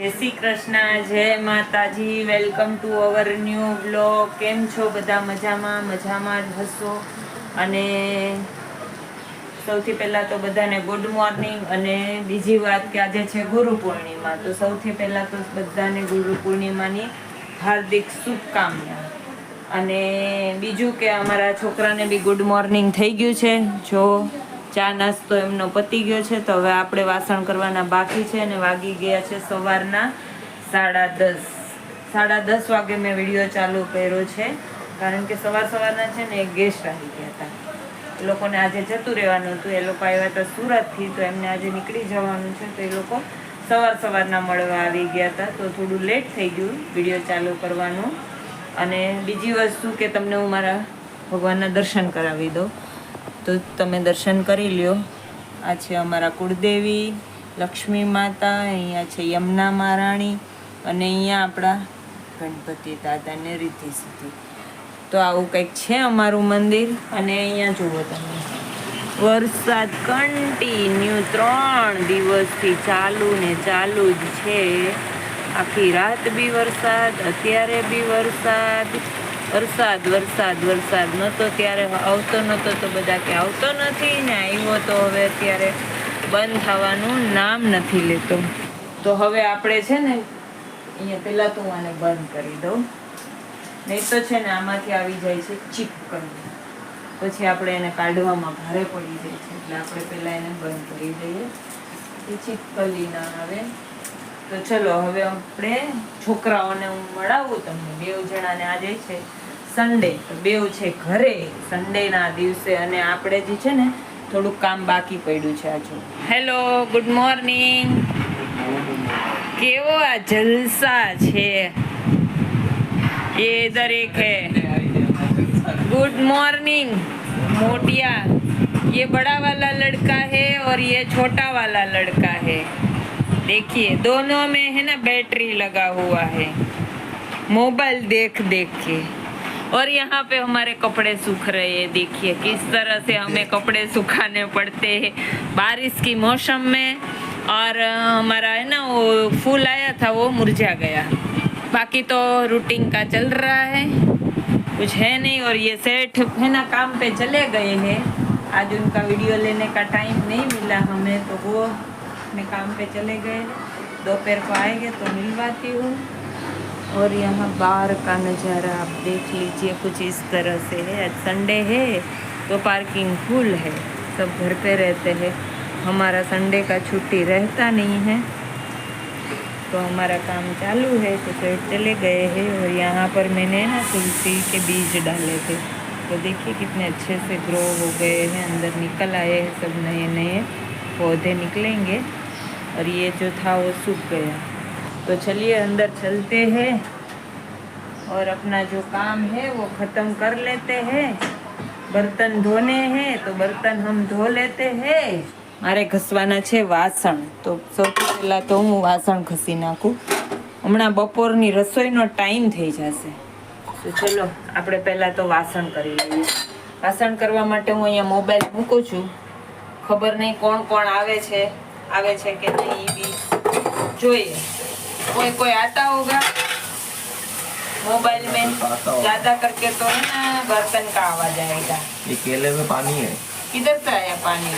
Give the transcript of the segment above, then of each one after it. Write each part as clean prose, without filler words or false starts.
જય શ્રી કૃષ્ણ, જય માતાજી, welcome to our new blog. કેમ છો બધા? મજામાં જ હશો. અને સૌથી પહેલા તો બધાને ગુડ મોર્નિંગ. અને બીજી વાત કે આજે છે ગુરુ પૂર્ણિમા, તો સૌથી પહેલા તો બધાને ગુરુ પૂર્ણિમાની હાર્દિક શુભકામના. અને બીજું કે અમારા છોકરાને બી ગુડ મોર્નિંગ થઈ ગયું છે. જો ચા નાસ્તો એમનો પતી ગયો છે, તો હવે આપણે વાસણ કરવાના બાકી છે. અને વાગી ગયા છે સવારના 10:30. 10:30 વાગે મેં વિડીયો ચાલુ કર્યો છે, કારણ કે સવારના છે ને એક ગેસ્ટ આવી ગયા હતા. એ લોકોને આજે જતું રહેવાનું હતું. એ લોકો આવ્યા હતા સુરતથી, તો એમને આજે નીકળી જવાનું છે. તો એ લોકો સવારના મળવા આવી ગયા હતા, તો થોડું લેટ થઈ ગયું વિડીયો ચાલુ કરવાનું. અને બીજી વસ્તુ કે તમને હું મારા ભગવાનના દર્શન કરાવી દઉં, તો તમે દર્શન કરી લ્યો. આ છે અમારા કુળદેવી લક્ષ્મી માતા, અહીંયા છે યમુના મહારાણી, અને અહીંયા આપણા ગણપતિ દાદાને રીતિ સીધી. તો આવું કંઈક છે અમારું મંદિર. અને અહીંયા જુઓ તમે, વરસાદ કન્ટિન્યુ 3 દિવસથી ચાલુ જ છે. આખી રાત બી વરસાદ, અત્યારે બી વરસાદ નહોતો ત્યારે આવતો નહોતો, તો બધા કે આવતો નથી ને, આવ્યો તો હવે અત્યારે બંધ થવાનું નામ નથી લેતો. તો હવે આપણે છે ને અહીંયા પહેલાં તો હું આને બંધ કરી દઉં, નહીં તો છે ને આમાંથી આવી જાય છે ચીપકલી. પછી આપણે એને કાઢવામાં ભારે પડી જાય છે, એટલે આપણે પહેલાં એને બંધ કરી દઈએ કે ચીપકલી ના આવે. તો ચલો હવે આપણે છોકરાઓને હું મળાવું તમને. 2 જણાને આજે છે સન્ડે, તો 2 છે ઘરે સન્ડેના દિવસે. અને આપણે જે છે ને થોડુંક કામ બાકી પડ્યું છે. આજો હેલો, ગુડ મોર્નિંગ. કેવો આ જલસા છે. ये इधर एक है, गुड मॉर्निंग मोटिया. ये बड़ा वाला लड़का है और ये छोटा वाला लड़का है. देखिए दोनों में है ना बैटरी लगा हुआ है, मोबाइल देख के. और यहाँ पे हमारे कपड़े सूख रहे हैं. देखिए किस तरह से हमें कपड़े सुखाने पड़ते हैं बारिश की मौसम में. और हमारा है ना वो फूल आया था, वो मुरझा गया. बाकी तो रूटीन का चल रहा है, कुछ है नहीं. और ये सेठ है ना काम पे चले गए हैं. आज उनका वीडियो लेने का टाइम नहीं मिला हमें, तो वो अपने काम पे चले गए. दोपहर को आएंगे तो मिलवाती हूँ. और यहाँ बाहर का नज़ारा आप देख लीजिए, कुछ इस तरह से है. आज संडे है तो पार्किंग फुल है, सब घर पे रहते हैं. हमारा संडे का छुट्टी रहता नहीं है, तो हमारा काम चालू है. तो पेड़ चले गए हैं. और यहाँ पर मैंने ना तुलसी के बीज डाले थे, तो देखिए कितने अच्छे से ग्रो हो गए हैं, अंदर निकल आए हैं, सब नए पौधे निकलेंगे. और ये जो था वो सूख गया. तो चलिए अंदर चलते हैं और अपना जो काम है वो ख़त्म कर लेते हैं. बर्तन धोने हैं तो बर्तन हम धो लेते हैं. મારે ઘસવાના છે વાસણ. તો સૌથી પહેલાં તો હું વાસણ ઘસી નાખું. હમણાં બપોરની રસોઈનો ટાઈમ થઈ જશે. તો ચલો આપણે પહેલાં તો વાસણ કરી લઈએ. વાસણ કરવા માટે હું અહીંયા મોબાઈલ મૂકું છું. ખબર નહીં કોણ આવે છે કે નહીં, એ બી જોઈએ. कोई आता होगा मोबाइल में, ज्यादा करके तो है ना बर्तन का आवाज आएगा. ये केले में पानी है. किधर से आया पानी?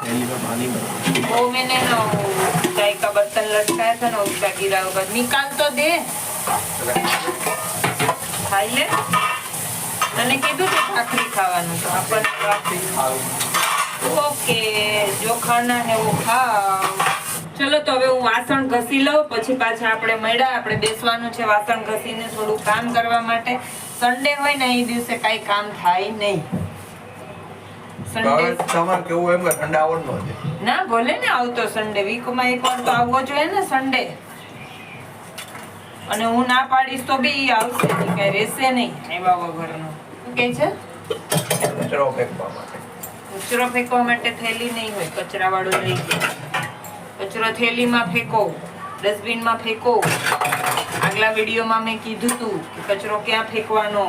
थैली में पानी भरा. वो मैंने ना चाय का बर्तन लटकाया था ना, उसका गिरा होगा. निकाल तो दे. खाई ले. मैंने कीधु तो भाखरी खावानु, तो अपन भाखरी खाओ. ओके, जो खाना है वो खाओ. ચલો તો હવે હું વાસણ ઘસી લઉં, પછી પાછા આપણે મળ્યા. આપણે બેસવાનું છે વાસણ ઘસીને થોડું કામ કરવા માટે. સન્ડે હોય ને એ દિવસે કાંઈ કામ થાય નહીં. સન્ડે તમારે કેવું એમ કે ઠંડા આવડનો છે ના ભલે ને આવતો સન્ડે, વીકમાં એકવાર તો આવવો જોઈએ ને સન્ડે. અને હું ના પાડીશ તો બી આવશે, કઈ રહેશે નહીં એવા વગરનો. શું કહે છે? કચરો ફેંકવા માટે. કચરો ફેંકવા માટે થેલી નહીં હોય, કચરા વાળું લઈ જાય. કચરો થેલીમાં ફેંકો, ડસ્ટબિનમાં ફેંકો. આગલા વિડીયોમાં મેં કીધું હતું કે કચરો ક્યાં ફેંકવાનો.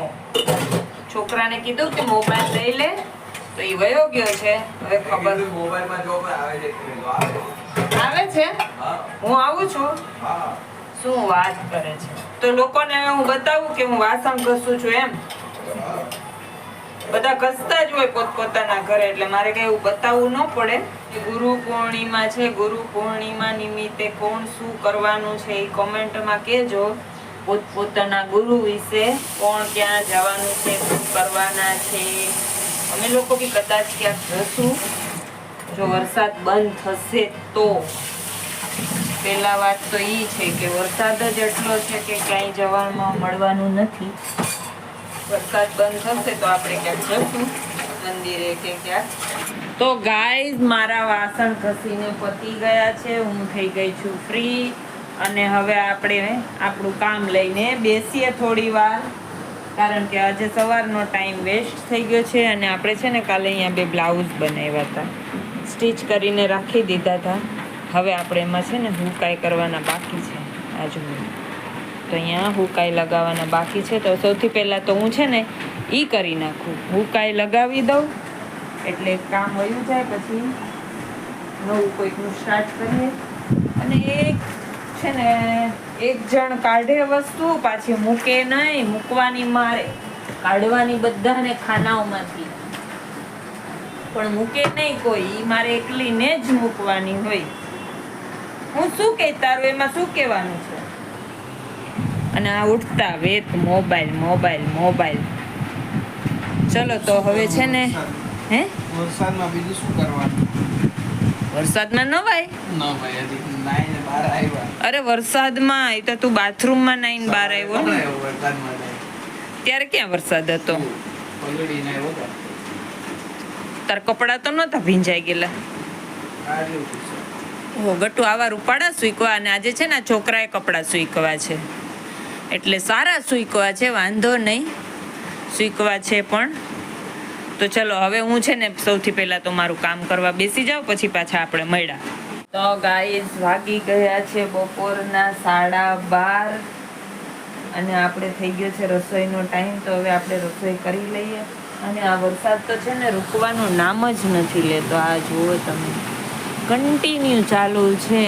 છોકરાને કીધું કે મોબાઈલ લઈ લે, તો એ વયો ગયો છે. હવે ખબર મોબાઈલમાં જો આવે છે આવે છે? હા હું આવું છું. હા શું વાત કરે છે? તો લોકોને હવે હું બતાવું કે હું વાસણ ઘસું છું એમ? બધા ઘસતા જ હોય પોતપોતાના ઘરે, એટલે મારે કઈ એવું બતાવવું ન પડે. ગુરુ પૂર્ણિમા છે, ગુરુ પૂર્ણિમા નિમિત્તે કોણ શું કરવાનું છે એ કોમેન્ટમાં કહેજો. પોતપોતાના ગુરુ વિશે કોણ ક્યાં જવાનું છે, શું કરવાના છે. અમે લોકો બી કદાચ ક્યાંક જશું, જો વરસાદ બંધ થશે તો. પેલા વાત તો ઈ છે કે વરસાદ જ એટલો છે કે ક્યાંય જવામાં મળવાનું નથી. વરસાદ બંધ થશે તો આપણે ક્યાંક જશું મંદિરે કે ક્યાંક. તો ગાઈઝ, મારા વાસણ ઘસીને પતી ગયા છે, હું થઈ ગઈ છું ફ્રી. અને હવે આપણે આપણું કામ લઈને બેસીએ થોડી વાર, કારણ કે આજે સવારનો ટાઈમ વેસ્ટ થઈ ગયો છે. અને આપણે છે ને કાલે અહીંયા 2 બ્લાઉઝ બનાવ્યા હતા, સ્ટીચ કરીને રાખી દીધા હતા. હવે આપણે એમાં છે ને હુકાઈ કરવાના બાકી છે. આજુ તો અહીંયા હુકાઈ લગાવવાના બાકી છે. તો સૌથી પહેલાં તો હું છે ને ઈ કરી નાખું, હુકાઈ લગાવી દઉં એટલે કામ વયું જાય. પછી નવું કોઈકનું સ્ટાર્ટ કરીએ. અને એક છે ને એક જણ કાઢે વસ્તુ, પાછી મૂકે નહીં, મૂકવાની મારે, કાઢવાની બધાને ખાનાઓમાંથી, પણ મૂકે નહીં કોઈ. ઈ મારે એકલીને જ મૂકવાની હોય. હું શું કહે, તારું એમાં શું કહેવાનું છે? અને આ ઉઠતા વેત મોબાઈલ મોબાઈલ મોબાઈલ. ચલો તો હવે છે ને, હે વરસાદમાં બીજું શું કરવાનું? વરસાદમાં નવાય? ન ભાઈ, હજી નાઈને બહાર આવ્યા. અરે વરસાદમાં એ તો તું બાથરૂમમાં નાઈને બહાર આવ્યો ને, આવ્યો વરસાદમાં જાય. ત્યારે ક્યાં વરસાદ હતો? પલળીને આવ્યો તો. તાર કપડા તો નહોતા ભીંજાઈ ગયેલા? કાઢ્યું હતું સર. ઓહો, ગટુ આવા રૂપાળા સૂકવા. અને આજે છે ને આ છોકરાએ કપડાં સૂકવા છે, એટલે સારા સૂકવા છે, વાંધો નહીં, સૂકવા છે. પણ તો ચલો હવે હું છે ને સૌથી પહેલા તો મારું કામ કરવા બેસી જાઉં, પછી પાછા આપણે મળ્યા. તો ગાઈઝ, વાગી ગયા છે બપોરના 12:30 અને આપણે થઈ ગયો છે રસોઈનો ટાઈમ. તો હવે આપણે રસોઈ કરી લઈએ. અને આ વરસાદ તો છે ને રૂકવાનું નામ જ નથી લેતો. આ જુઓ તમે, કન્ટિન્યુ ચાલુ છે.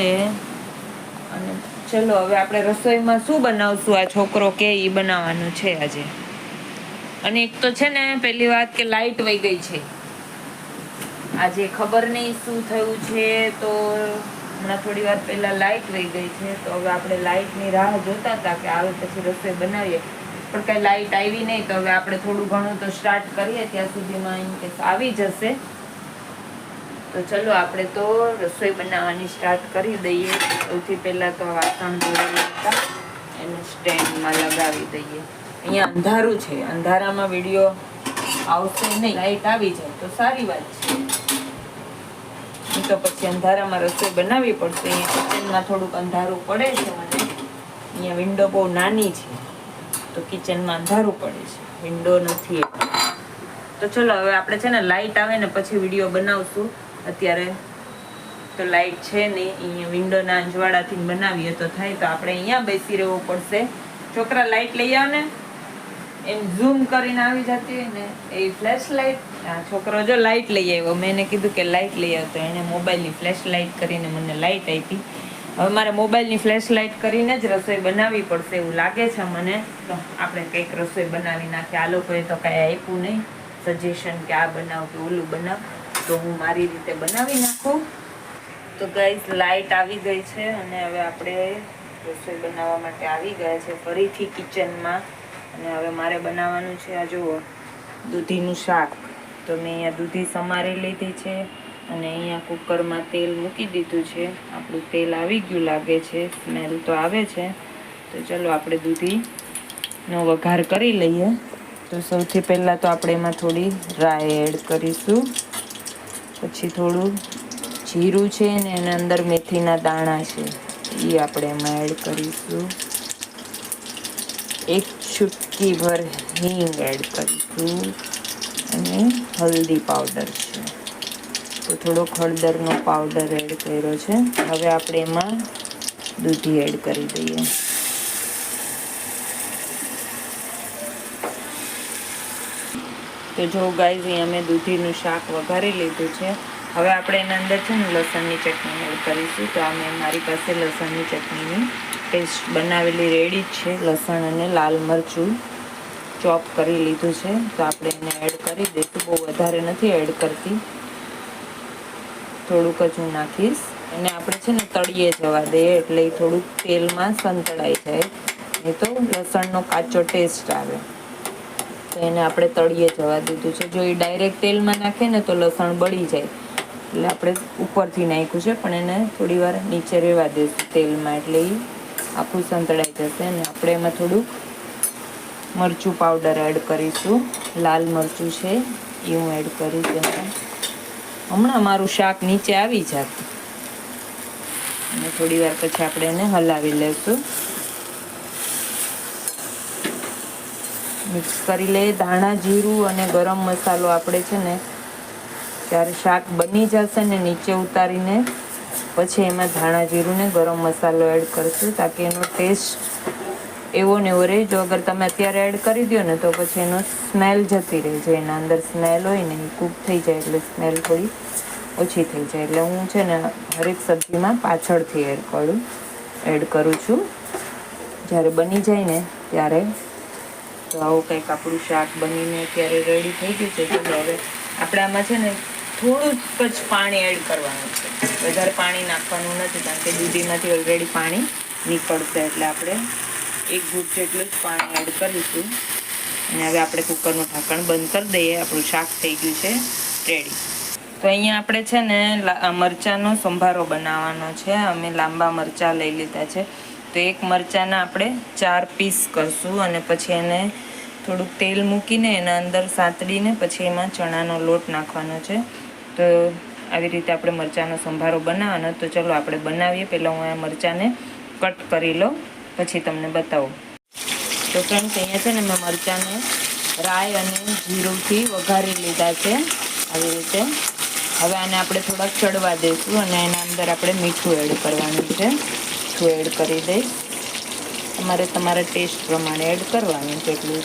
અને ચલો હવે આપણે રસોઈમાં શું બનાવશું? આ છોકરો કે એ બનાવવાનું છે આજે. અને એક તો છે ને પહેલી વાત કે લાઈટ વહી ગઈ છે આજે, ખબર નહીં શું થયું છે. તો હમણાં થોડી વાર પહેલા લાઈટ વહી ગઈ છે. તો હવે આપણે લાઈટની રાહ જોતા હતા કે આવે પછી રસોઈ બનાવીએ, પણ કઈ લાઈટ આવી નહીં. તો હવે આપણે થોડું ઘણું તો સ્ટાર્ટ કરીએ, ત્યાં સુધીમાં એમ કે આવી જશે. તો ચલો આપણે તો રસોઈ બનાવવાની સ્ટાર્ટ કરી દઈએ. સૌથી પહેલાં તો વાસણ ધોયેલા હતા એને સ્ટેન્ડમાં લગાવી દઈએ. અહીંયા અંધારું છે, અંધારામાં વિડીયો આવશે નહીં. લાઈટ આવી જાય તો સારી વાત છે, નહીં તો પછી અંધારામાં રસોઈ બનાવવી પડશે. અહીંયા કિચનમાં થોડુંક અંધારું પડે છે મને. અહીંયા વિન્ડો બહુ નાની છે તો કિચનમાં અંધારું પડે છે, વિન્ડો નથી. તો ચલો હવે આપણે છે ને લાઈટ આવે ને પછી વિડીયો બનાવશું. અત્યારે તો લાઈટ છે નહીં, અહીંયા વિન્ડોના અંજવાળાથી બનાવીએ તો થાય. તો આપણે અહીંયા બેસી રહેવું પડશે. છોકરા લાઈટ લઈ આવ ને, એમ ઝૂમ કરીને આવી જતી હોય ને એ ફ્લેશ લાઈટ. આ છોકરો જો લાઈટ લઈ આવ્યો, મેં એને કીધું કે લાઈટ લઈ આવતો, એણે મોબાઈલની ફ્લેશ લાઈટ કરીને મને લાઈટ આપી. હવે મારે મોબાઈલની ફ્લેશ લાઈટ કરીને જ રસોઈ બનાવવી પડશે એવું લાગે છે મને. તો આપણે કંઈક રસોઈ બનાવી નાખીએ. આ લોકોએ તો કાંઈ આપ્યું નહીં સજેશન કે આ બનાવ કે ઓલું બનાવ, તો હું મારી રીતે બનાવી નાખું. તો ગાઈઝ, લાઈટ આવી ગઈ છે અને હવે આપણે રસોઈ બનાવવા માટે આવી ગયા છે ફરીથી કિચનમાં. અને હવે મારે બનાવવાનું છે આ જુઓ દૂધીનું શાક. તો મેં અહીંયા દૂધી સમારી લીધી છે અને અહીંયા કુકરમાં તેલ મૂકી દીધું છે. આપણું તેલ આવી ગયું લાગે છે, સ્મેલ તો આવે છે. તો ચલો આપણે દૂધીનો વઘાર કરી લઈએ. તો સૌથી પહેલાં તો આપણે એમાં થોડી રાઈ એડ કરીશું, પછી થોડું જીરું છે ને એના અંદર મેથીના દાણા છે એ આપણે એમાં એડ કરીશું. એક ચૂટકી ભર હિંગ એડ કરીશું અને હલ્દી પાવડર છે, તો થોડોક હળદરનો પાવડર એડ કર્યો છે. હવે આપણે એમાં દૂધી એડ કરી દઈએ. તો જો ગાઈઝ, અહીંયા મેં દૂધીનું શાક વઘારી લીધું છે. હવે આપણે એના અંદર છે ને લસણની ચટણી એડ કરીશું. તો આ મેં મારી પાસે લસણની ચટણીની પેસ્ટ બનાવેલી રેડી જ છે. લસણ અને લાલ મરચું ચોપ કરી લીધું છે. તો આપણે એને એડ કરી દઈશું. બહુ વધારે નથી એડ કરતી, થોડુંક જ હું નાખીશ. એને આપણે છે ને તળીએ જવા દઈએ એટલે એ થોડુંક તેલમાં સંતળાઈ જાય, નહીં તો લસણનો કાચો ટેસ્ટ આવે. તો એને આપણે તળીએ જવા દીધું છે. જો એ ડાયરેક્ટ તેલમાં નાખે ને તો લસણ બળી જાય, એટલે આપણે ઉપરથી નાખ્યું છે, પણ એને થોડી વાર નીચે રહેવા દઈશું તેલમાં, એટલે એ આખું સંતળાઈ જશે. અને આપણે એમાં થોડુંક મરચું પાવડર એડ કરીશું. લાલ મરચું છે એ હું એડ કરીશ એમાં. હમણાં મારું શાક નીચે આવી જાત અને થોડી વાર પછી આપણે એને હલાવી લઈશું. મિક્સ કરી લઈએ. ધાણા જીરું અને ગરમ મસાલો આપણે છે ને જ્યારે શાક બની જશે ને નીચે ઉતારીને પછી એમાં ધાણા જીરું ને ગરમ મસાલો એડ કરશું, તાકી એનો ટેસ્ટ એવો ને એવો રહે. જો અગર તમે અત્યારે એડ કરી દો ને તો પછી એનો સ્મેલ જતી રહે. જે એના અંદર સ્મેલ હોય ને એ કૂક થઈ જાય એટલે સ્મેલ થોડી ઓછી થઈ જાય. એટલે હું છે ને હરેક સબ્જીમાં પાછળથી એડ કરું છું જ્યારે બની જાય ને ત્યારે. તો આવું કંઈક આપણું શાક બનીને અત્યારે રેડી થઈ ગયું છે. તો હવે આપણે આમાં છે ને થોડુંક જ પાણી એડ કરવાનું છે, વધારે પાણી નાખવાનું નથી, કારણ કે દૂધીમાંથી ઓલરેડી પાણી નીકળશે. એટલે આપણે 1 ઘૂંટ જેટલું જ પાણી એડ કરીશું. અને હવે આપણે કુકરનું ઢાંકણ બંધ કરી દઈએ. આપણું શાક થઈ ગયું છે રેડી. તો અહીંયા આપણે છે ને મરચાંનો સંભારો બનાવવાનો છે. અમે લાંબા મરચાં લઈ લીધા છે. તો એક મરચાંના આપણે 4 પીસ કરશું અને પછી એને થોડુંક તેલ મૂકીને એના અંદર સાતડીને પછી એમાં ચણાનો લોટ નાખવાનો છે. તો આવી રીતે આપણે મરચાંનો સંભારો બનાવવાનો. તો ચલો આપણે બનાવીએ. પહેલાં હું આ મરચાંને કટ કરી લઉં, પછી તમને બતાવું. તો ફ્રેન્ડ્સ, અહીંયા છે ને મેં મરચાંને રાઈ અને જીરુંથી વઘારી લીધા છે આવી રીતે. હવે આને આપણે થોડાક ચડવા દઈશું અને એના અંદર આપણે મીઠું એડ કરવાનું છે. મીઠું એડ કરી દઈશ. તમારે તમારા ટેસ્ટ પ્રમાણે એડ કરવાનું છે, એટલું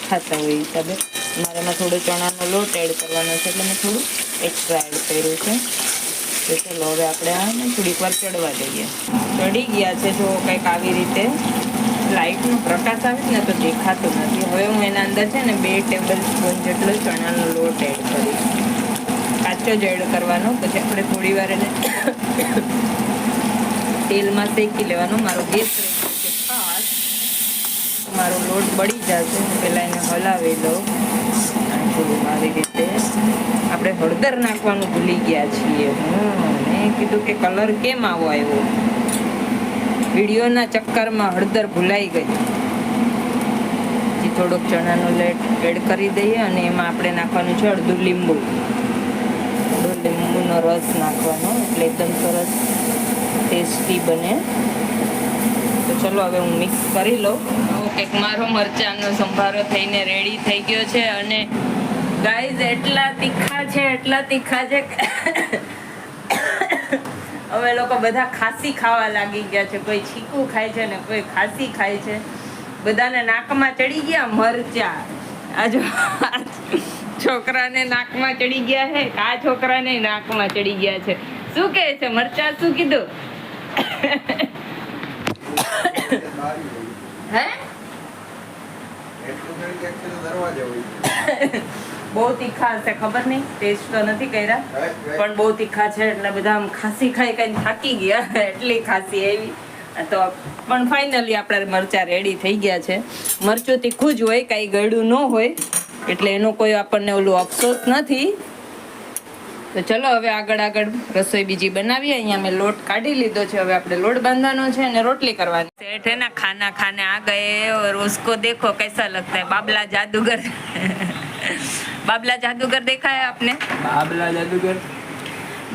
ખાતા હોય એ હિસાબે. મારે એમાં થોડો ચણાનો લોટ એડ કરવાનો છે એટલે મેં થોડું એક્સ્ટ્રા એડ કર્યું છે. તો ચલો હવે આપણે આને થોડીક વાર ચડવા દઈએ. ચડી ગયા છે જો કંઈક આવી રીતે. લાઇટનો પ્રકાશ આવે ને તો દેખાતું નથી. હવે હું એના અંદર છે ને 2 ટેબલ સ્પૂન જેટલો ચણાનો લોટ એડ કરીશ. કાચો જ એડ કરવાનો. પછી આપણે થોડી વાર એને તેલમાં શેકી લેવાનો. મારો ગેસ રહી છે ખાસ, મારો લોટ બળી જશે. પહેલાં એને હલાવી લઉં થોડું આવી રીતે. આપણે હળદર નાખવાનું ભૂલી ગયા છીએ. મેં કીધું કે કલર કેમ આવો આવ્યો, વિડીયોના ચક્કરમાં હળદર ભૂલાઈ ગઈ. પછી થોડોક ચણાનો લોટ એડ કરી દઈએ અને એમાં આપણે નાખવાનું છે અડધું લીંબુ. લીંબુનો રસ નાખવાનો એટલે એકદમ સરસ ટેસ્ટી બને. તો ચલો હવે હું મિક્સ કરી લઉં. કંઈક મારો મરચાંનો સંભારો થઈને રેડી થઈ ગયો છે. અને ગાઈઝ એટલા તીખા છે અમે લોકો બધા ખાંસી ખાવા લાગી ગયા છે. કોઈ છીકું ખાય છે ને કોઈ ખાંસી ખાય છે. બધાને નાકમાં ચડી ગયા મરચાં. આ જો છોકરાને નાકમાં ચડી ગયા છે, આ છોકરાને નાકમાં ચડી ગયા છે. શું કહે છે મરચાં? શું કીધું? હે બહુ તીખા હશે, ખબર નહીં, ટેસ્ટ તો નથી કર્યા, પણ બહુ તીખા છે એટલે બધા આમ ખાંસી ખાઈ ખાઈને થાકી ગયા. એટલી ખાંસી આવી. તો પણ ફાઇનલી આપણે મરચાં રેડી થઈ ગયા છે. મરચું તીખું જ હોય, કાંઈ ગળ્યું ન હોય, એટલે એનો કોઈ આપણને ઓલું અફસોસ નથી. તો ચલો હવે આગળ રસોઈ બીજી બનાવીએ. અહીંયા મેં લોટ કાઢી લીધો છે. હવે આપણે લોટ બાંધવાનો છે અને રોટલી કરવાની. सेठ है ना, खाना खाने आ गए और उसको देखो कैसा लगता है. बाबला जादूगर बाबला जादूगर देखा है आपने?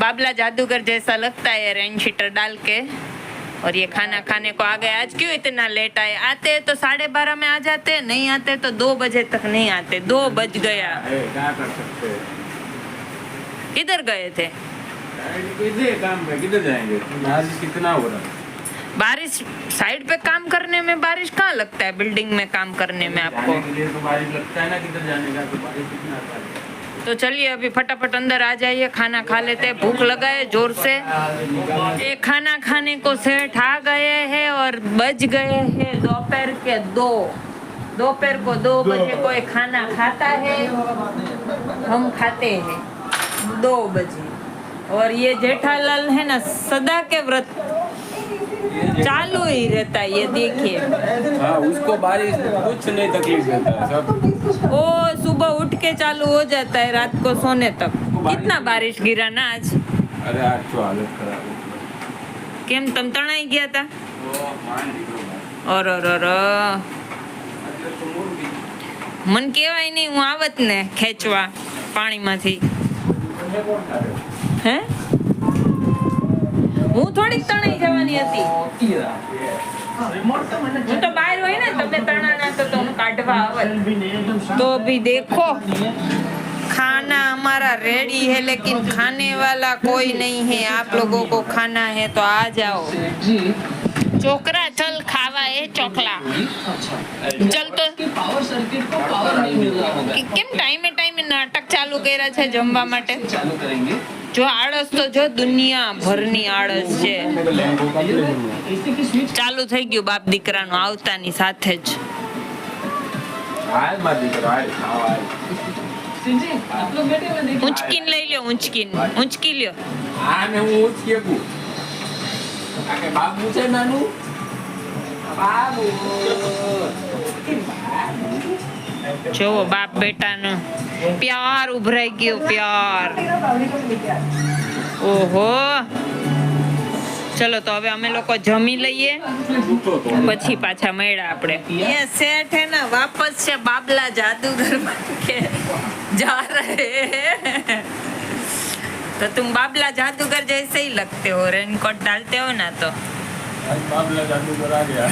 बाबला जादूगर जैसा लगता है रेन शीटर डाल के. और ये खाना खाने को आ गए. आज क्यों इतना लेट आए? आते तो 12:30 में आ जाते, नहीं आते तो 2 बजे तक नहीं आते. 2 बज गया. क्या कर सकते हैं? किधर गए थे? काम पे किधर जाएंगे? बारिश कितना हो रहा है. बारिश साइड पे काम करने में बारिश कहाँ लगता है? बिल्डिंग में काम करने में आपको जाने के लिए तो बारिश लगता है ना, किधर जाने का. तो बारिश कितना आता है. तो चलिए अभी फटाफट अंदर आ जाइए, खाना खा लेते हैं, भूख लगा है जोर से। ये खाना खाने को सेठ आ गए हैं और बज गए हैं दोपहर के 2। दोपहर को 2 बजे कोई खाना खाता है, हम खाते हैं 2 बजे। और ये जेठालाल है ना, सदा के व्रत चालू ही रहता है, ये देखिए। हाँ, उसको बारिश कुछ नहीं तकलीफ देता है सब। वो सुबह उठ के चालू हो जाता है रात को सोने तक। कितना बारिश गिरा ना आज। अरे आज तो हालत खराब है। કેમ તમ તણાઈ ગયા હતા? तो मान लीजिए ઓર મન કહેવાય નહીં, હું આવત ને ખેંચવા પાણીમાંથી। હે હું થોડીક તણાઈ જવાની હતી। હું તો બહાર હોય ને, તમે તણા ના તો હું કાઢવા આવત। तो अभी देखो खाना हमारा रेडी है, लेकिन खाने वाला कोई नहीं है। आप लोगों को खाना है तो आ जाओ। चोकरा चल खावा है चोकला चल। तो पावर सर्किट को पावर नहीं मिल रहा होगा, કેમ ટાઈમે ટાઈમે નાટક ચાલુ કર્યા છે જમવા માટે? चालू करेंगे જો આળસ તો જો દુનિયા ભરની આળસ છે। एसी की स्विच ચાલુ થઈ ગયું બાપ દીકરાનું આવતાની સાથે જ। हाल मत दिखो, हाल खाओ हाल। जी आप लोग बैठे हुए देखिए ઊંચકીને લઈ લ્યો, ઊંચકી લ્યો। આ ને હું ઉચકે કુ આ કે બાબુ છે નાનું બાબુ જોવો બાપ બેટાનો પ્યાર ઉભરાઈ ગયો, પ્યાર। ઓહો चलो तो હવે અમે લોકો જમી લઈએ, પછી પાછા મળ્યા આપણે। ये सेठ है ना, वापस से बाबला जादूगर बन के जा रहे हैं। तो तुम बाबला जादूगर जैसे ही लगते हो, रेनकोट डालते हो ना तो। आज बाबला जादूगर आ गया।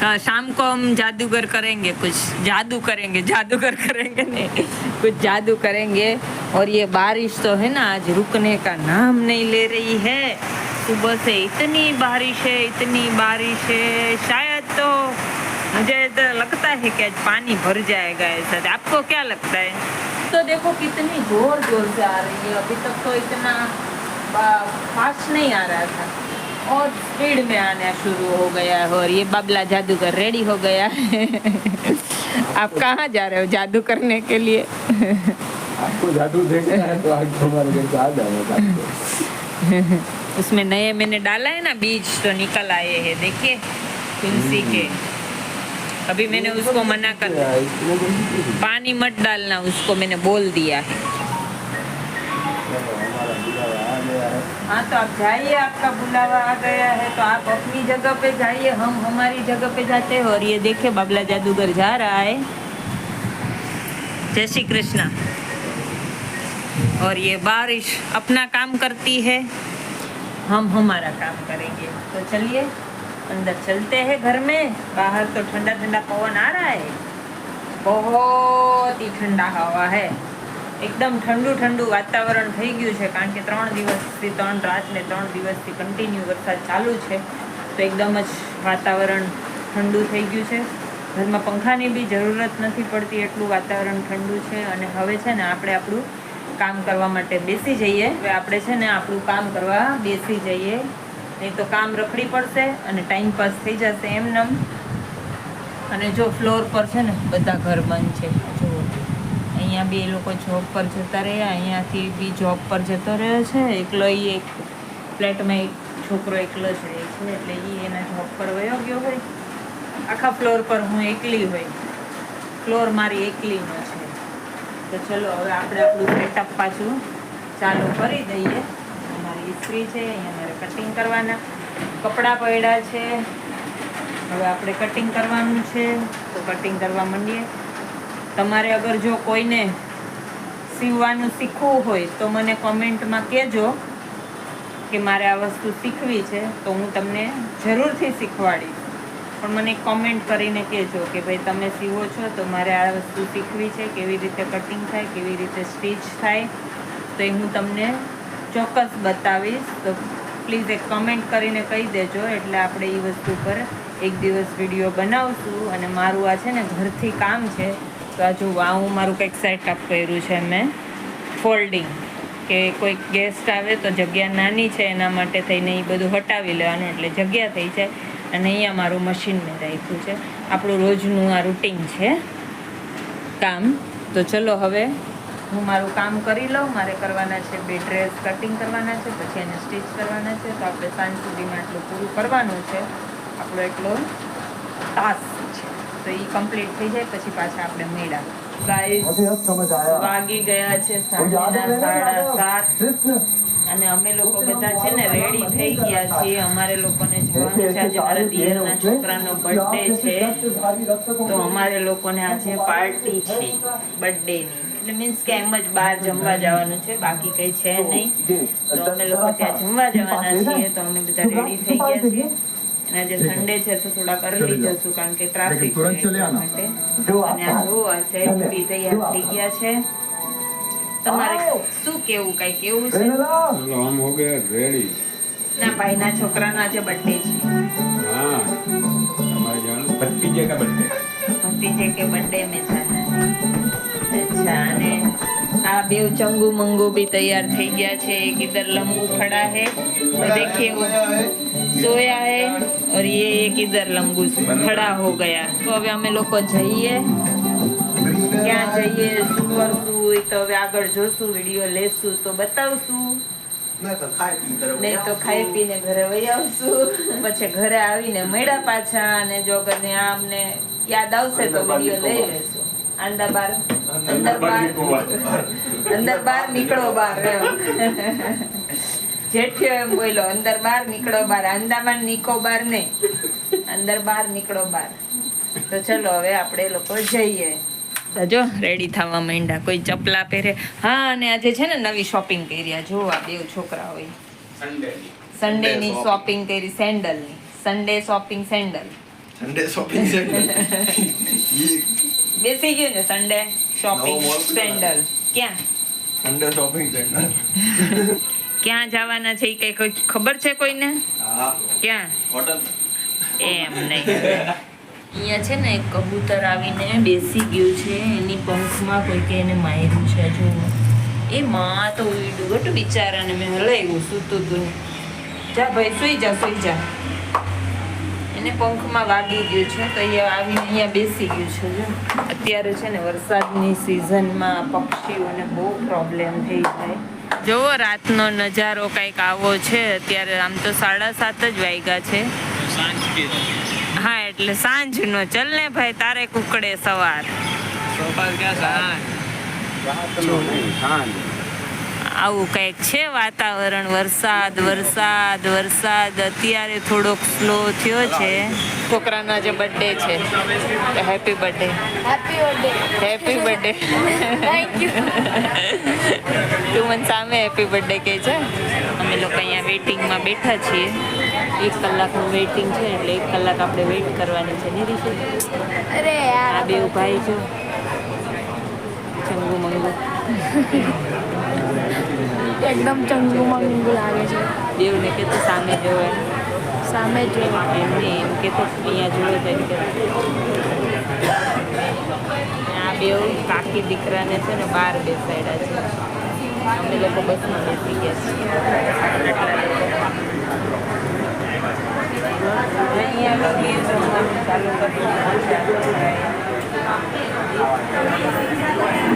हाँ, शाम को हम जादूगर करेंगे, कुछ जादू करेंगे, जादूगर करेंगे नहीं, कुछ जादू करेंगे। और ये बारिश तो है ना, आज रुकने का नाम नहीं ले रही है। सुबह से इतनी बारिश है, इतनी बारिश है, शायद तो मुझे तो लगता है कि आज पानी भर जाएगा ऐसा। आपको क्या लगता है? तो देखो कितनी जोर जोर से आ रही है। अभी तक तो इतना फास्ट नहीं आ रहा था और स्पीड में आना शुरू हो गया है। और ये बाबला जादूगर रेडी हो गया है। आप कहाँ जा रहे हो जादू करने के लिए? आपको जादू देखना है तो आज हमारे घर से आ जाओ। उसमें नए मैंने डाला है ना बीज, तो निकल आए हैं, देखिए तुलसी के। अभी मैंने उसको मना कर दिया, पानी मत डालना उसको, मैंने बोल दिया है। हाँ तो आप जाइए, आपका बुलावा आ गया है तो आप अपनी जगह पे जाइए, हम हमारी जगह पे जाते हैं। और ये देखिए बाबला जादूगर जा रहा है। जय श्री कृष्णा। और ये बारिश अपना काम करती है, हम हमारा काम करेंगे। तो चलिए अंदर चलते हैं घर में। बाहर तो ठंडा ठंडा पवन आ रहा है, बहुत ही ठंडा हवा है, એકદમ ઠંડુ ઠંડુ વાતાવરણ થઈ ગયું છે। કારણ કે 3 દિવસથી 3 રાત ને 3 દિવસથી કન્ટિન્યુ વરસાદ ચાલુ છે, તો એકદમ જ વાતાવરણ ઠંડુ થઈ ગયું છે। ઘરમાં પંખાની બી જરૂરત નથી પડતી, એટલું વાતાવરણ ઠંડુ છે। અને હવે છે ને આપણે આપણું કામ કરવા માટે બેસી જઈએ। હવે આપણે છે ને આપણું કામ કરવા બેસી જઈએ, નહીં તો કામ રખડી પડશે અને ટાઈમ પાસ થઈ જશે એમનેમ। અને જો ફ્લોર પર છે ને બધા ઘર બંધ છે, જો અહીંયા બી એ લોકો જોબ પર જતા રહ્યા, અહીંયાથી બી જોબ પર જતો રહ્યો છે એકલો। એ એક ફ્લેટમાં એક છોકરો એકલો જ રહે છે, એટલે એ એના જોબ પર વયો ગયો હોય। આખા ફ્લોર પર હું એકલી હોય, ફ્લોર મારી એકલીનો છે। તો ચલો હવે આપણે આપણું સેટઅપ પાછું ચાલુ કરી દઈએ। અમારી ઇસ્ત્રી છે, અહીંયા મારે કટિંગ કરવાના કપડાં પડ્યા છે, હવે આપણે કટિંગ કરવાનું છે, તો કટિંગ કરવા માંડીએ। તમારે અગર જો કોઈને સીવવાનું શીખવું હોય તો મને કોમેન્ટમાં કહેજો કે મારે આ વસ્તુ શીખવી છે, તો હું તમને જરૂરથી શીખવાડીશ। પણ મને કોમેન્ટ કરીને કહેજો કે ભાઈ તમે સીવો છો તો મારે આ વસ્તુ શીખવી છે, કેવી રીતે કટિંગ થાય, કેવી રીતે સ્ટીચ થાય, તો એ હું તમને ચોક્કસ બતાવીશ। તો પ્લીઝ એક કમેન્ટ કરીને કહી દેજો, એટલે આપણે એ વસ્તુ પર એક દિવસ વિડીયો બનાવશું। અને મારું આ છે ને ઘરથી કામ છે, તો આ જો આ હું મારું કંઈક સેટઅપ કર્યું છે મેં ફોલ્ડિંગ, કે કોઈક ગેસ્ટ આવે તો જગ્યા નાની છે એના માટે થઈને એ બધું હટાવી લેવાનું એટલે જગ્યા થઈ જાય. અને અહીંયા મારું મશીન મેં રાખ્યું છે. આપણું રોજનું આ રૂટીન છે કામ. તો ચલો હવે હું મારું કામ કરી લઉં. મારે કરવાના છે 2 ડ્રેસ કટિંગ કરવાના છે, પછી એને સ્ટિચ કરવાના છે. તો આપણે સાંજ સુધીમાં એટલું પૂરું કરવાનું છે. આપણો એટલો ટાસ્ક છે. તો એ કમ્પ્લીટ થઈ જાય પછી પાછા આપણે મેળા. ગાઈસ વાગી ગયા છે સાંજના 7:30 અને અમે લોકો બધા છે ને રેડી થઈ ગયા છીએ. અમારે લોકોને જવાનું છે. આજે મારા દિયરના છોકરાનો બર્થડે છે, તો અમારે લોકોને આજે પાર્ટી છે બર્થડેની. એટલે મીન્સ કે એમ જ બહાર જમવા જવાનું છે, બાકી કંઈ છે નહીં. તો અમે લોકો ત્યાં જમવા જવાના છીએ. તો અમે બધા રેડી થઈ ગયા છીએ. અને આજે સન્ડે છે તો થોડાક અર્લી જશું કારણ કે ટ્રાફિક છે એટલા માટે. અને આ જો આ સેટ બી તૈયાર થઈ ગયા છે. તમારે શું કેવું, કઈ કેવું છે? हम हो गए रेडी. ના ભાઈના છોકરાનો આજે બર્થડે છે. हाँ हमारे जान भतीजे का बर्थडे. ભતીજે કે બર્થડે में जाना है. अच्छा અને આ બેવ ચંગુ મંગુ भी तैयार થઈ ગયા છે. एक इधर लंबू खड़ा है, तो देखिए वो सोया है, और ये एक इधर लंबू खड़ा हो गया. तो હવે અમે લોકો જઈએ, ક્યાં જઈએ, શું કરશું એ તો હવે આગળ જોશું, વિડીયો લેશું તો બતાવશું. નહીં તો ખાઈ પીને ઘરે વહી આવશું. પછી ઘરે આવીને મળ્યા પાછા. અને જો કને આમને યાદ આવશે તો વિડીયો લઈ લેશું. અંદર બાર નીકળો બાર એમ. જેઠિયો એમ બોલ્યો, અંદર બાર નીકળો બાર. અંદામાન નિકોબાર નહીં, અંદર બાર નીકળો બાર. તો ચલો હવે આપણે લોકો જઈએ. જો રેડી થવા માંડ્યા. કોઈ ચપલા પહેરે. હા અને આજે છે ને નવી શોપિંગ કરી. જો આ બે છોકરા હોય સન્ડેની શોપિંગ કરી, સેન્ડલની. Sunday shopping sandal. Sunday shopping center બેસી ગયું ને સન્ડે શોપિંગ નવો mall સેન્ડલ. ક્યાં સન્ડે શોપિંગ સેન્ટર. ક્યાં જવાના છે એ કઈ કોઈ ખબર છે કોઈને? હા ક્યાં? હોટલ. એમ નહીં. અહીંયા છે ને એક કબૂતર આવીને બેસી ગયું છે. એની પંખમાં કોઈકે એને માર્યું છે. જો એ માં તો ઉડ્યું ગટું બિચારાને. મેં હલાવ્યું સૂતું તું. જા ભાઈ સુઈ જા, સુઈ જા. એને પંખમાં વાગી ગયું છે તો એ આવીને અહીંયા બેસી ગયું છે. જો અત્યારે છે ને વરસાદની સિઝનમાં પક્ષીઓને બહુ પ્રોબ્લેમ થઈ જાય. જોવો રાતનો નજારો કંઈક આવો છે. અત્યારે આમ તો 7:30 જ વાગ્યા છે. હા એટલે સાંજનો. ચલ ને ભાઈ, તારે કુકડે સવાર. આવું કંઈક છે વાતાવરણ. વરસાદ વરસાદ વરસાદ. અત્યારે થોડોક સ્લો થયો છે. છોકરાનો આજે બર્થડે છે. Happy birthday. Happy birthday. Thank you. તું મને સામે હેપી બર્થડે કહે છે. અમે લોકો અહીંયા વેઇટિંગમાં બેઠા છીએ. 1 કલાકનું વેઇટિંગ છે એટલે 1 કલાક આપણે વેઇટ કરવાની છે. નિરીશે અરે યાર આ બે ભાઈ જો ચંગુ મંગુ એકદમ ચંગુ મંગુ લાગે છે. દેવને કે તો સામે જોવે. સામે જોવા એમને એમ કે તો અહીંયા જોવે તો એમ કે આ બે કાકી દીકરાને છે ને બહાર બેસાડ્યા છે. અમે લોકો બસમાં બેસી ગયા છીએ. અહીંયા લગી જમવાનું ચાલુ કર્યું.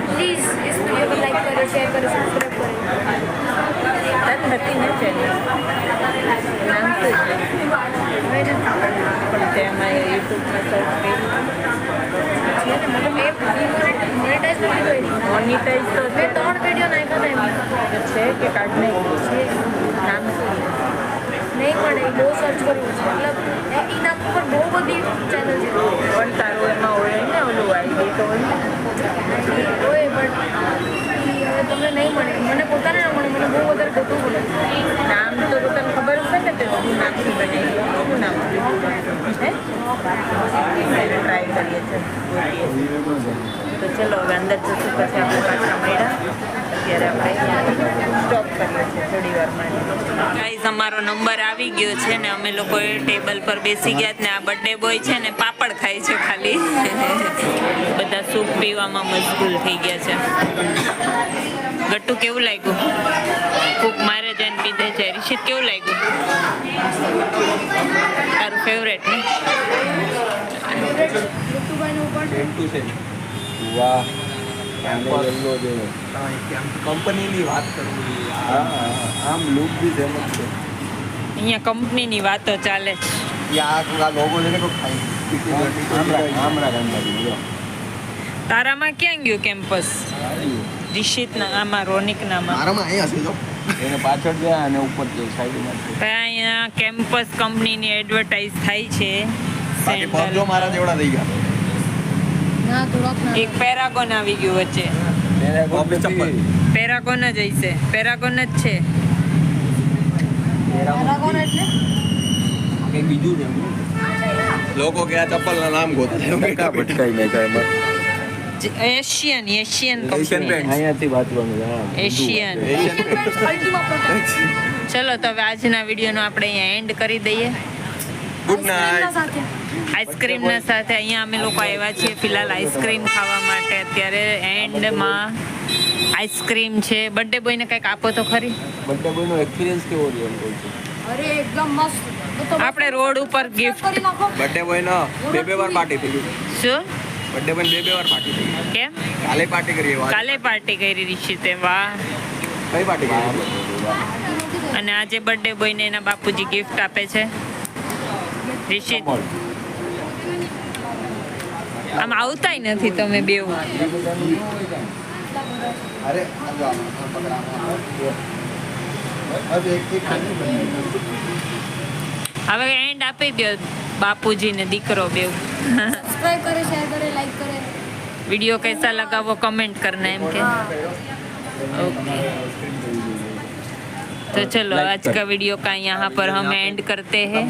પ્લીઝ इस वीडियो को लाइक करो, शेयर करो, सब्सक्राइब करो. નથી ને ચેનલ નામ શું છે? પણ તેમાં યુટ્યુબમાં સર્ચ કર્યું. મોનેટાઈઝ નથી કરી. મોનિટાઈઝ તો મેં 3 વિડીયો નાખ્યા હતા એમાં. છે કે કાઢ નાખ્યું છે. નામ શું? નહીં મળે, બહુ સર્ચ કર્યું છે. મતલબ એના પર બહુ બધી ચેનલ છે. પણ તારું એમાં હોય ને ઓલું આઈડી તો હોય ને. હોય બટ હવે તમને નહીં મળે. મને પોતાને ના મળે. મને બહુ વધારે ગોતવું પડે. નામ તો તને ખબર હશે ને તે શું નામથી બનાવ્યું? શું નામ હે ટ્રાય કરીએ છીએ. તો ચલો હવે અંદર જશું પછી આપણે પાછા મળ્યા. અત્યારે આપણે સ્ટોપ કરીએ છીએ થોડી વાર માટે. ગાઈસ અમારો નંબર આવી ગયો છે ને અમે લોકો ટેબલ પર બેસી ગયા ને આ બર્થડે બોય છે ને પાપડ ખાય છે ખાલી બધા સૂપ પીવામાં મશગુલ થઈ ગયા છે. ગટ્ટુ કેવું લાગ્યું? કુક મારે જઈને પીધે છે. રિશિત કેવું લાગ્યું? તારું ફેવરેટ ને? ઋતુભાઈનું પણ વાહ કંપનીની વાત કરવું આમ લુક બી જેમ જ છે. અહીંયા કંપનીની વાતો ચાલે છે. આ લોગો છે ને કોઈ ખાઈ તારામાં ક્યાં ગયું કેમ્પસ? રિશિતના આમાં રોનિકનામાં મારામાં અહીંયા છે જો એને પાછળ ગયા અને ઉપર જે સાઈડમાં છે. અહીંયા કેમ્પસ કંપનીની એડવર્ટાઇઝ થાય છે. બાકી પગ જો મારા જેવડા થઈ ગયા ના થોડોક ના એક પેરાગોન આવી ગયું વચ્ચે. કોપી ચપ્પલ. પેરાગોન જ હશે. પેરાગોન જ છે. પેરાગોન એટલે કંઈક બીજું છે એમ. લોકો કે આ ચપ્પલના નામ ગોતે છે ટકા ભટકાઈ નાખ્યા એમાં. Asian Asian company. brand. અહીંયાથી વાંચવાનું છે. હા. એશિયન. અલ્ટિમા પ્રોડક્ટ ચલો તો હવે આજના વિડીયોનો આપણે અહીંયા એન્ડ કરી દઈએ. Good night. સાથે આઈસ્ક્રીમના સાથે અહીંયા અમે લોકો આવ્યા છીએ ફિલહાલ આઈસ્ક્રીમ ખાવા માટે. અત્યારે એન્ડમાં આઈસ્ક્રીમ છે. બર્થડે બોયને કંઈક આપો તો ખરી. બર્થડે બોયનો એક્સપિરિયન્સ કેવો રહ્યો એમ કહું છું. અરે એકદમ મસ્ત તો આપણે રોડ ઉપર ગિફ્ટ કરી નાખો બર્થડે બોય નો બે વાર પાર્ટી થઈ ગઈ. શું બર્થડે બોય બે વાર પાર્ટી થઈ ગઈ. કેમ? કાલે પાર્ટી કરી વાત. કાલે પાર્ટી કરી રિશિતે. વાહ. કઈ પાર્ટી કરી? અને આજે બર્થડે બોયને એના બાપુજી ગિફ્ટ આપે છે. રિશિત આમ આવતાય નથી તમે બેવ. અરે હવે એન્ડ આપી દો બાપુજી ને દીકરો બેવ. सब्सक्राइब करे शेयर करे लाइक करे वीडियो कैसा लगा वो कमेंट करना है के. ओके तो चलो आज का वीडियो का यहाँ पर हम एंड करते हैं.